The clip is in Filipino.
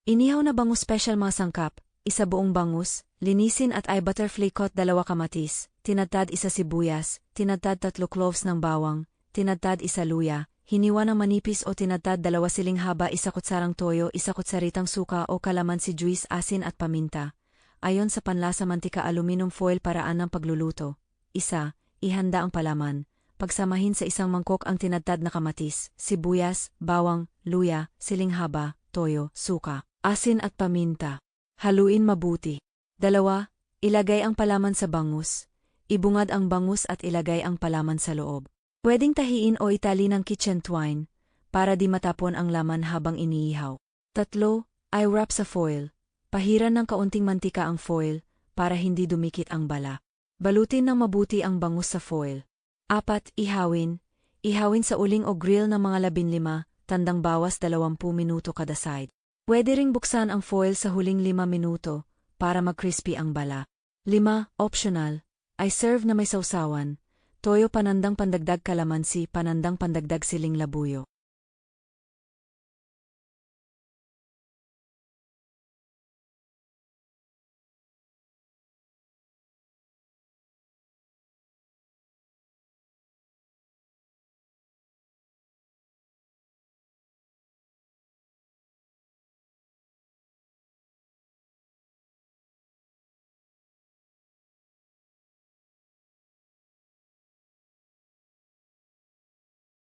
Inihaw na bangus special mga sangkap, isa buong bangus, linisin at ay butterfly cut 2 kamatis, tinadtad 1 sibuyas, tinadtad 3 cloves ng bawang, tinadtad 1 luya, hiniwa ng manipis o tinadtad 2 siling haba, 1 kutsarang toyo, 1 kutsaritang suka o kalamansi juice, asin at paminta. Ayon sa panlasa mantika aluminum foil paraan ng pagluluto. 1. Ihanda ang palaman. Pagsamahin sa isang mangkok ang tinadtad na kamatis, sibuyas, bawang, luya, siling haba, toyo, suka, asin at paminta. Haluin mabuti. 2. Ilagay ang palaman sa bangus. Ibungad ang bangus at ilagay ang palaman sa loob. Pwedeng tahiin o itali ng kitchen twine para di matapon ang laman habang iniihaw. 3. I-wrap sa foil. Pahiran ng kaunting mantika ang foil para hindi dumikit ang bala. Balutin ng mabuti ang bangus sa foil. 4. Ihawin. Ihawin sa uling o grill ng mga 15, tandang bawas 20 minuto kada side. Pwede ring buksan ang foil sa huling 5 minuto para mag-crispy ang bala. 5. Optional. I-serve na may sausawan. Toyo panandang pandagdag kalamansi, panandang pandagdag siling labuyo.